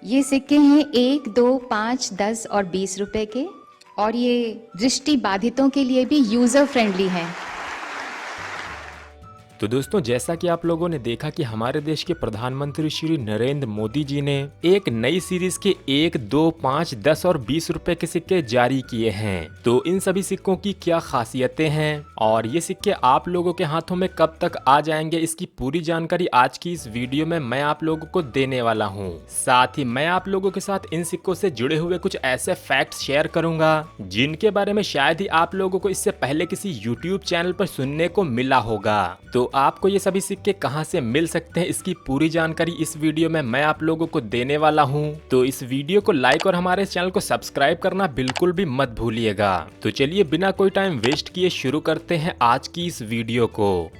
ये सिक्के हैं 1, 2, 5, 10 और 20 रुपए के, और ये दृष्टि बाधितों के लिए भी यूजर फ्रेंडली हैं। तो दोस्तों, जैसा कि आप लोगों ने देखा कि हमारे देश के प्रधानमंत्री श्री नरेंद्र मोदी जी ने एक नई सीरीज के 1, 2, 5, 10 और 20 रुपए के सिक्के जारी किए हैं। तो इन सभी सिक्कों की क्या खासियतें हैं और ये सिक्के आप लोगों के हाथों में कब तक आ जाएंगे, इसकी पूरी जानकारी आज की इस वीडियो में मैं आप लोगों को देने वाला हूँ। साथ ही मैं आप लोगों के साथ इन सिक्कों से जुड़े हुए कुछ ऐसे फैक्ट्स शेयर करूंगा जिनके बारे में शायद ही आप लोगों को इससे पहले किसी YouTube चैनल पर सुनने को मिला होगा। तो आपको ये सभी सिक्के कहां से मिल सकते हैं, इसकी पूरी जानकारी इस वीडियो में मैं आप लोगों को देने वाला हूं। तो इस वीडियो को लाइक और हमारे चैनल को सब्सक्राइब करना बिल्कुल भी मत भूलिएगा। तो चलिए बिना कोई टाइम वेस्ट किए शुरू करते हैं आज की इस वीडियो को।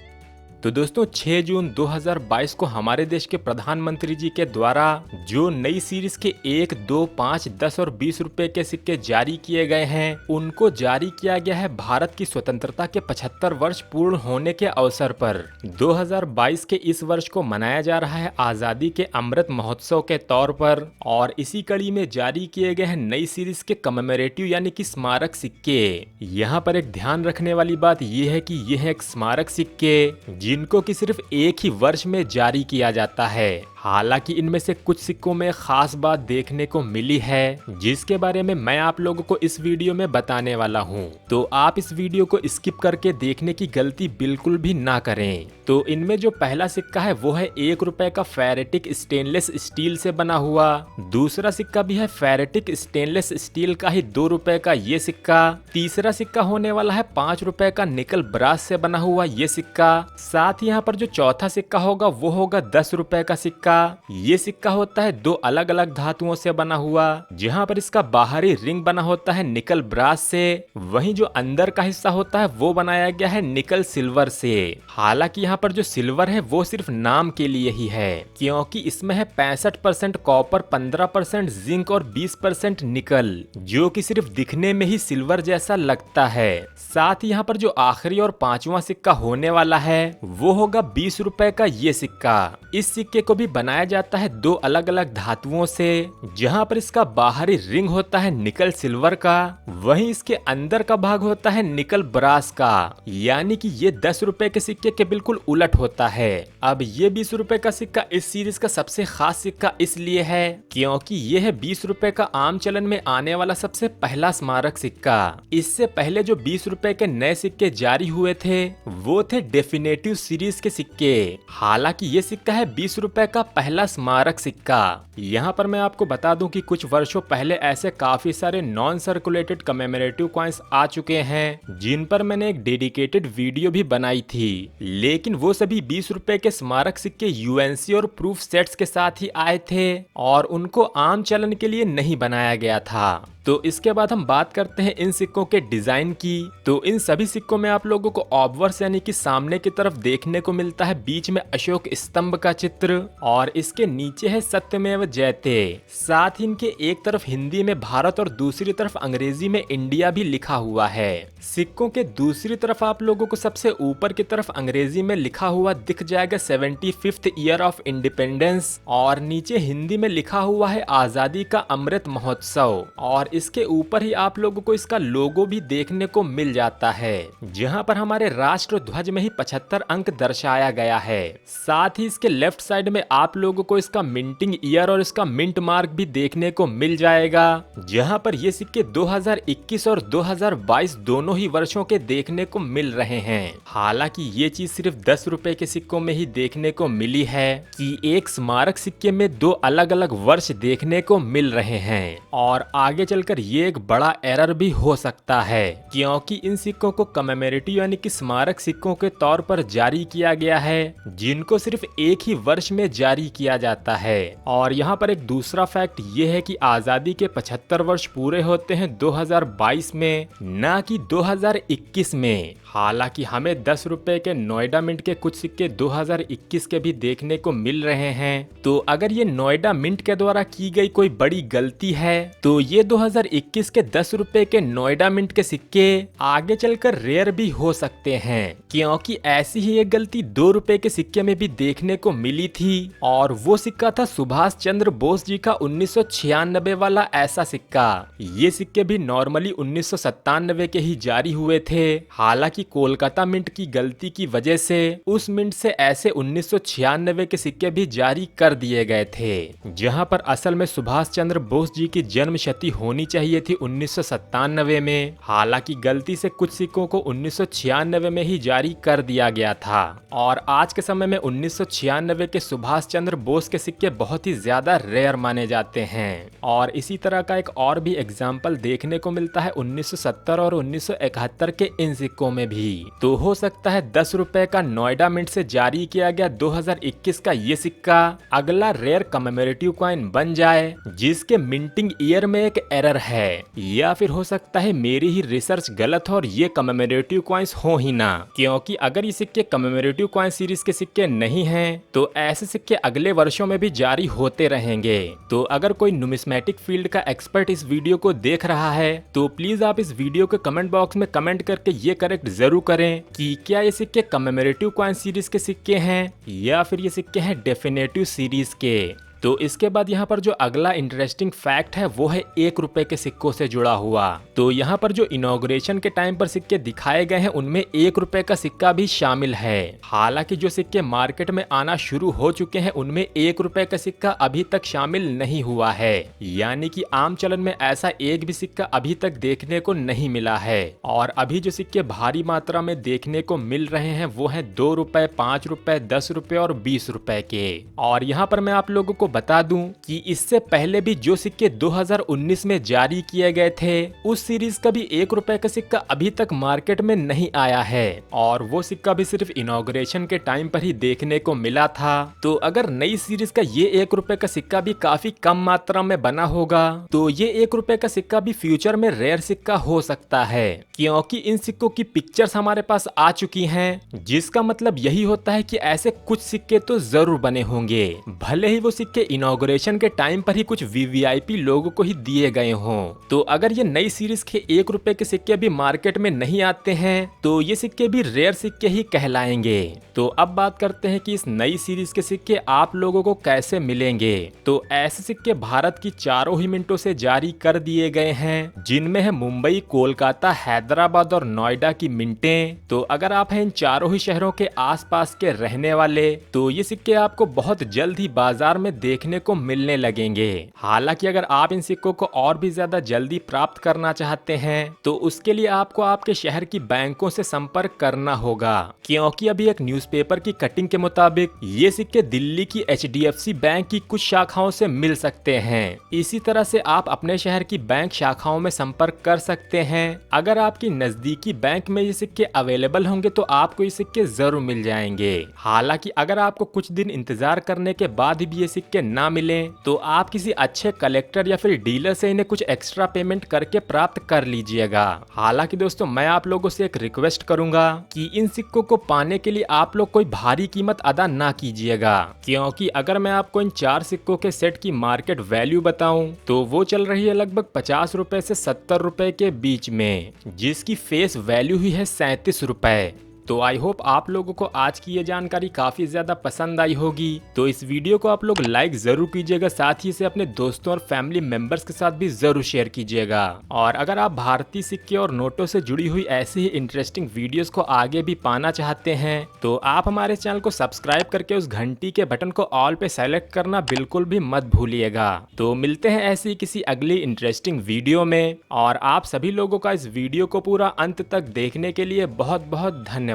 तो दोस्तों, 6 जून 2022 को हमारे देश के प्रधानमंत्री जी के द्वारा जो नई सीरीज के 1, 2, 5, 10 और 20 रुपए के सिक्के जारी किए गए हैं, उनको जारी किया गया है भारत की स्वतंत्रता के 75 वर्ष पूर्ण होने के अवसर पर। 2022 के इस वर्ष को मनाया जा रहा है आजादी के अमृत महोत्सव के तौर पर, और इसी कड़ी में जारी किए गए हैं नई सीरीज के कमेमोरेटिव यानी कि स्मारक सिक्के। यहाँ पर एक ध्यान रखने वाली बात यह है कि यह एक स्मारक सिक्के जिनको कि सिर्फ एक ही वर्ष में जारी किया जाता है। हालांकि इनमें से कुछ सिक्कों में खास बात देखने को मिली है जिसके बारे में मैं आप लोगों को इस वीडियो में बताने वाला हूं। तो आप इस वीडियो को स्किप करके देखने की गलती बिल्कुल भी ना करें। तो इनमें जो पहला सिक्का है वो है 1 रुपए का फेरेटिक स्टेनलेस स्टील से बना हुआ। दूसरा सिक्का भी है फेरेटिक स्टेनलेस स्टील का ही 2 रुपए का ये सिक्का। तीसरा सिक्का होने वाला है 5 रुपए का निकल ब्रास से बना हुआ ये सिक्का। साथ ही यहाँ पर जो चौथा सिक्का होगा वो होगा 10 रुपए का सिक्का। ये सिक्का होता है 2 अलग अलग धातुओं से बना हुआ, जहाँ पर इसका बाहरी रिंग बना होता है निकल ब्रास से, वहीं जो अंदर का हिस्सा होता है वो बनाया गया है निकल सिल्वर से। हालांकि यहाँ पर जो सिल्वर है वो सिर्फ नाम के लिए ही है, क्योंकि इसमें है 65% कॉपर, 15% जिंक और 20% निकल, जो कि सिर्फ दिखने में ही सिल्वर जैसा लगता है। साथ ही यहाँ पर जो आखिरी और 5वां सिक्का होने वाला है वो होगा 20 रुपए का ये सिक्का। इस सिक्के को भी बनाया जाता है 2 अलग अलग धातुओं से, जहां पर इसका बाहरी रिंग होता है निकल सिल्वर का, वहीं इसके अंदर का भाग होता है निकल ब्रास का। यानी कि ये 10 रुपए के सिक्के के बिल्कुल उलट होता है। अब ये 20 रुपए का सिक्का इस सीरीज का सबसे खास सिक्का इसलिए है क्योंकि ये है 20 रुपए का आम चलन में आने वाला सबसे पहला स्मारक सिक्का। इससे पहले जो 20 रुपए के नए सिक्के जारी हुए थे वो थे डेफिनेटिव सीरीज के सिक्के। हालांकि ये सिक्का है 20 रुपए का पहला स्मारक सिक्का। यहाँ पर मैं आपको बता दूं कि कुछ वर्षों पहले ऐसे काफी सारे नॉन सर्कुलेटेड कमेमोरेटिव कॉइन्स आ चुके हैं जिन पर मैंने एक डेडिकेटेड वीडियो भी बनाई थी, लेकिन वो सभी 20 रुपए के स्मारक सिक्के यूएनसी और प्रूफ सेट्स के साथ ही आए थे और उनको आम चलन के लिए नहीं बनाया गया था। तो इसके बाद हम बात करते हैं इन सिक्कों के डिजाइन की। तो इन सभी सिक्कों में आप लोगों को ऑब्वर्स यानी कि सामने की तरफ देखने को मिलता है बीच में अशोक स्तंभ का चित्र, और इसके नीचे है सत्यमेव जयते। साथ ही इनके एक तरफ हिंदी में भारत और दूसरी तरफ अंग्रेजी में इंडिया भी लिखा हुआ है। सिक्कों के दूसरी तरफ आप लोगों को सबसे ऊपर की तरफ अंग्रेजी में लिखा हुआ दिख जाएगा 75th ईयर ऑफ इंडिपेंडेंस, और नीचे हिंदी में लिखा हुआ है आजादी का अमृत महोत्सव, और इसके ऊपर ही आप लोगों को इसका लोगो भी देखने को मिल जाता है, जहां पर हमारे राष्ट्र ध्वज में ही 75 अंक दर्शाया गया है। साथ ही इसके लेफ्ट साइड में आप लोगों को इसका मिंटिंग ईयर और इसका मिंट मार्क भी देखने को मिल जाएगा, जहां पर ये सिक्के 2021 और 2022 दोनों ही वर्षों के देखने को मिल रहे हैं। हालांकि ये चीज सिर्फ 10 रुपए के सिक्कों में ही देखने को मिली है कि एक स्मारक सिक्के में 2 अलग अलग वर्ष देखने को मिल रहे हैं, और आगे चलकर ये एक बड़ा एरर भी हो सकता है क्योंकि इन सिक्कों को कमेमोरेटिव यानी कि स्मारक सिक्कों के तौर पर जारी किया गया है जिनको सिर्फ एक ही वर्ष में जारी किया जाता है। और यहाँ पर एक दूसरा फैक्ट ये है कि आजादी के 75 वर्ष पूरे होते हैं 2022 में, ना कि 2021 में। हालांकि हमें 10 रुपए के नोएडा मिंट के कुछ सिक्के 2021 के भी देखने को मिल रहे हैं। तो अगर ये नोएडा मिंट के द्वारा की गई कोई बड़ी गलती है तो ये 2021 के 10 रुपए के नोएडा मिंट के सिक्के आगे चलकर रेयर भी हो सकते हैं, क्योंकि ऐसी ही एक गलती 2 रुपए के सिक्के में भी देखने को मिली थी और वो सिक्का था सुभाष चंद्र बोस जी का 1996 वाला ऐसा सिक्का। ये सिक्के भी नॉर्मली 1997 के ही जारी हुए थे। हालांकि कोलकाता मिंट की गलती की वजह से उस मिंट से ऐसे 1996 के सिक्के भी जारी कर दिए गए थे, जहां पर असल में सुभाष चंद्र बोस जी की जन्म शती होनी चाहिए थी 1997 में। हालांकि गलती से कुछ सिक्कों को 1996 में ही जारी कर दिया गया था और आज के समय में 1996 के सुभाष चंद्र बोस के सिक्के बहुत ही ज्यादा रेयर माने जाते हैं। और इसी तरह का एक और भी एग्जाम्पल देखने को मिलता है 1970 और 1971 के इन सिक्कों में भी। तो हो सकता है 10 रुपए का नोएडा मिंट से जारी किया गया 2021 का ये सिक्का अगला रेयर कमेमोरेटिव कॉइन बन जाए जिसके मिंटिंग ईयर में एक एरर है, या फिर हो सकता है मेरी ही रिसर्च गलत हो और ये कमेमोरेटिव कॉइन्स हो ही ना, क्योंकि अगर ये सिक्के कमेमोरेटिव कॉइन सीरीज के सिक्के नहीं हैं तो ऐसे सिक्के अगले वर्षों में भी जारी होते रहेंगे। तो अगर कोई न्यूमिस्मेटिक फील्ड का एक्सपर्ट इस वीडियो को देख रहा है तो प्लीज आप इस वीडियो के कमेंट बॉक्स में कमेंट करके ये करेक्ट जरूर करें कि क्या ये सिक्के कमेमोरेटिव कॉइन सीरीज के सिक्के हैं या फिर ये सिक्के हैं डेफिनेटिव सीरीज के। तो इसके बाद यहाँ पर जो अगला इंटरेस्टिंग फैक्ट है वो है 1 रुपए के सिक्कों से जुड़ा हुआ। तो यहाँ पर जो इनॉग्रेशन के टाइम पर सिक्के दिखाए गए हैं उनमें 1 रुपए का सिक्का भी शामिल है। हालांकि जो सिक्के मार्केट में आना शुरू हो चुके हैं उनमें 1 रुपए का सिक्का अभी तक शामिल नहीं हुआ है, यानी कि आम चलन में ऐसा एक भी सिक्का अभी तक देखने को नहीं मिला है। और अभी जो सिक्के भारी मात्रा में देखने को मिल रहे हैं वो है 2 रुपए, 5 रुपए, 10 रुपए और 20 रुपए के। और यहाँ पर मैं आप लोगों को बता दूं कि इससे पहले भी जो सिक्के 2019 में जारी किए गए थे उस सीरीज का भी 1 रुपए का सिक्का अभी तक मार्केट में नहीं आया है और वो सिक्का भी सिर्फ इनॉग्रेशन के टाइम पर ही देखने को मिला था। तो अगर नई सीरीज का ये 1 रुपए का सिक्का भी काफी कम मात्रा में बना होगा तो ये 1 रुपए का सिक्का भी फ्यूचर में रेयर सिक्का हो सकता है, क्योंकि इन सिक्कों की पिक्चर्स हमारे पास आ चुकी हैं, जिसका मतलब यही होता है कि ऐसे कुछ सिक्के तो जरूर बने होंगे, भले ही वो सिक्के इनॉग्रेशन के टाइम पर ही कुछ वीवीआईपी लोगों को ही दिए गए हों। तो अगर ये नई सीरीज के 1 रुपए के सिक्के भी मार्केट में नहीं आते हैं तो ये सिक्के भी रेयर सिक्के ही कहलाएंगे। तो अब बात करते हैं कि इस नई सीरीज के सिक्के आप लोगों को कैसे मिलेंगे। तो ऐसे सिक्के भारत की चारों ही मिंटों से जारी कर दिए गए हैं, जिनमें है मुंबई, कोलकाता, हैदराबाद और नोएडा की मिंटें। तो अगर आप हैं इन चारों ही शहरों के आसपास के रहने वाले तो ये सिक्के आपको बहुत जल्द ही बाजार में देखने को मिलने लगेंगे। हालांकि अगर आप इन सिक्कों को और भी ज्यादा जल्दी प्राप्त करना चाहते हैं तो उसके लिए आपको आपके शहर की बैंकों से संपर्क करना होगा, क्योंकि अभी एक न्यूज़पेपर की कटिंग के मुताबिक ये सिक्के दिल्ली की HDFC बैंक की कुछ शाखाओं से मिल सकते हैं। इसी तरह से आप अपने शहर की बैंक शाखाओं में संपर्क कर सकते हैं। अगर आपकी नजदीकी बैंक में ये सिक्के अवेलेबल होंगे तो आपको ये सिक्के जरूर मिल जाएंगे। हालांकि अगर आपको कुछ दिन इंतजार करने के बाद भी ये सिक्के ना मिले तो आप किसी अच्छे कलेक्टर या फिर डीलर से इन्हें कुछ एक्स्ट्रा पेमेंट करके प्राप्त कर लीजिएगा। हालांकि दोस्तों मैं आप लोगों से एक रिक्वेस्ट करूंगा कि इन सिक्कों को पाने के लिए आप लोग कोई भारी कीमत अदा ना कीजिएगा, क्योंकि अगर मैं आपको इन 4 सिक्कों के सेट की मार्केट वैल्यू बताऊं तो वो चल रही है लगभग 50 रुपए से 70 रुपए के बीच में, जिसकी फेस वैल्यू ही है 37 रुपए। तो आई होप आप लोगों को आज की ये जानकारी काफी ज्यादा पसंद आई होगी। तो इस वीडियो को आप लोग लाइक जरूर कीजिएगा, साथ ही इसे अपने दोस्तों और फैमिली मेंबर्स के साथ भी जरूर शेयर कीजिएगा। और अगर आप भारतीय सिक्के और नोटों से जुड़ी हुई ऐसी ही इंटरेस्टिंग वीडियोस को आगे भी पाना चाहते हैं तो आप हमारे चैनल को सब्सक्राइब करके उस घंटी के बटन को ऑल पे सेलेक्ट करना बिल्कुल भी मत भूलिएगा। तो मिलते हैं ऐसी किसी अगली इंटरेस्टिंग वीडियो में, और आप सभी लोगों का इस वीडियो को पूरा अंत तक देखने के लिए बहुत बहुत धन्यवाद।